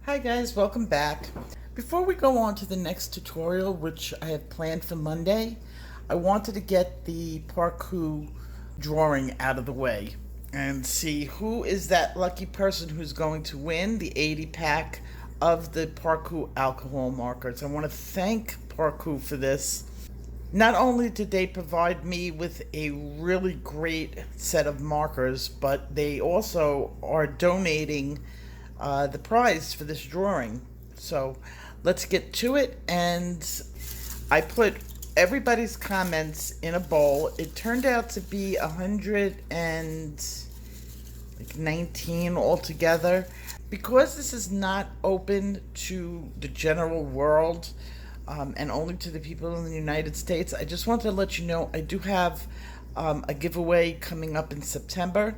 Hi guys, welcome back. Before we go on to the next tutorial, which I have planned for Monday, I wanted to get the Parkoo drawing out of the way and see who is that lucky person who's going to win the 80 pack of the Parkoo alcohol markers. I want to thank Parkoo for this. Not only did they provide me with a really great set of markers, but they also are donating the prize for this drawing. So let's get to it. And I put everybody's comments in a bowl. It turned out to be 119 altogether. Because this is not open to the general world, and only to the people in the United States, I just wanted to let you know I do have a giveaway coming up in September,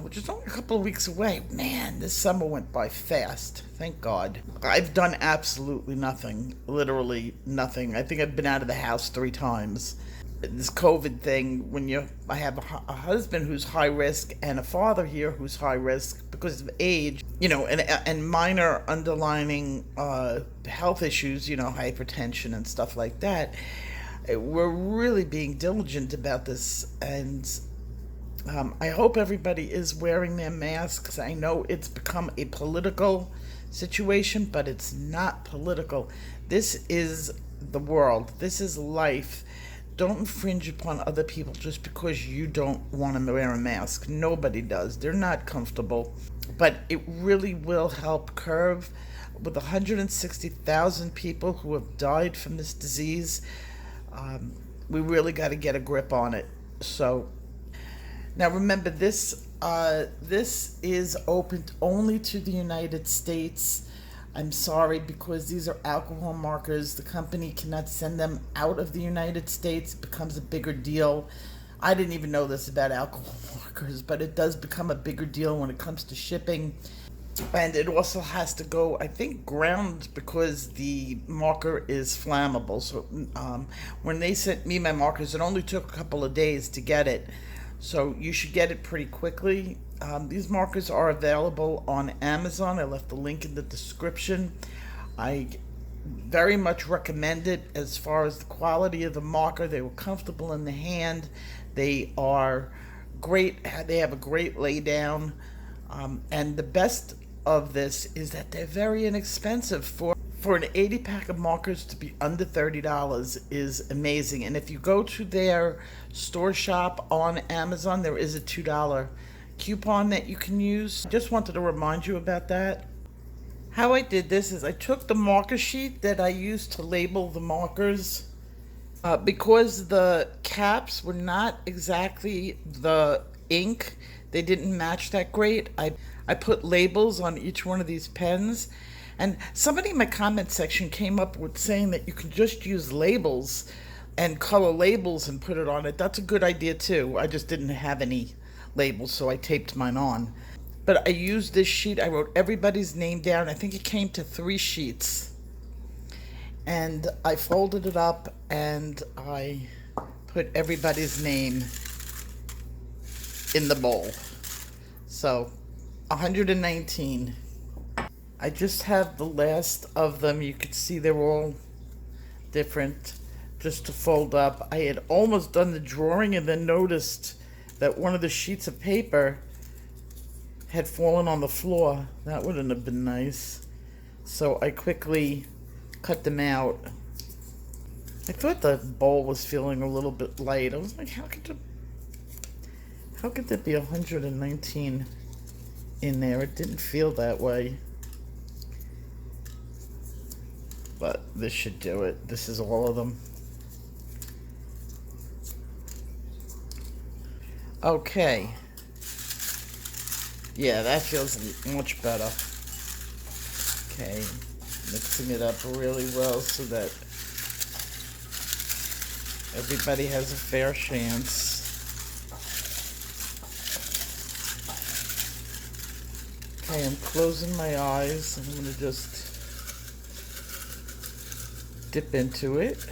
which is only a couple of weeks away. Man, this summer went by fast. Thank God. I've done absolutely nothing, literally nothing. I think I've been out of the house 3 times. This COVID thing, I have a husband who's high risk and a father here who's high risk because of age, and minor underlying health issues, hypertension and stuff like that. We're really being diligent about this, and I hope everybody is wearing their masks. I know it's become a political situation, but it's not political. This is the world. This is life. Don't infringe upon other people just because you don't want to wear a mask. Nobody does. They're not comfortable. But it really will help curb, with 160,000 people who have died from this disease. We really got to get a grip on it. So now remember, this is open only to the United States. I'm sorry, because these are alcohol markers. The company cannot send them out of the United States. It becomes a bigger deal. I didn't even know this about alcohol markers, but it does become a bigger deal when it comes to shipping. And it also has to go, I think, ground, because the marker is flammable. So when they sent me my markers, it only took a couple of days to get it. So you should get it pretty quickly. These markers are available on Amazon. I left the link in the description. I very much recommend it as far as the quality of the marker. They were comfortable in the hand. They are great. They have a great lay down. And the best of this is that they're very inexpensive. For an 80 pack of markers to be under $30 is amazing. And if you go to their store shop on Amazon, there is a $2 coupon that you can use. Just wanted to remind you about that. How I did this is I took the marker sheet that I used to label the markers. Because the caps were not exactly the ink, they didn't match that great. I put labels on each one of these pens. And somebody in my comment section came up with saying that you can just use labels and color labels and put it on it. That's a good idea too. I just didn't have any labels, so I taped mine on. But I used this sheet. I wrote everybody's name down. I think it came to 3 sheets. And I folded it up and I put everybody's name in the bowl. So 119. I just have the last of them. You can see they're all different, just to fold up. I had almost done the drawing and then noticed that one of the sheets of paper had fallen on the floor. That wouldn't have been nice. So I quickly cut them out. I thought the bowl was feeling a little bit light. I was like, how could there be 119 in there? It didn't feel that way. But this should do it. This is all of them. Okay. Yeah, that feels much better. Okay. Mixing it up really well so that everybody has a fair chance. Okay, I'm closing my eyes. I'm going to just dip into it.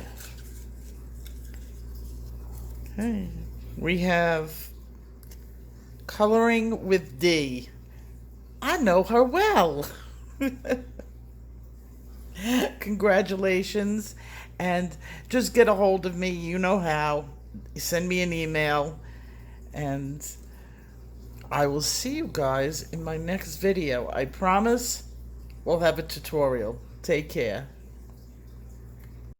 Okay, we have Coloring with D. I know her well. Congratulations. And just get a hold of me. You know how. Send me an email. And I will see you guys in my next video. I promise we'll have a tutorial. Take care.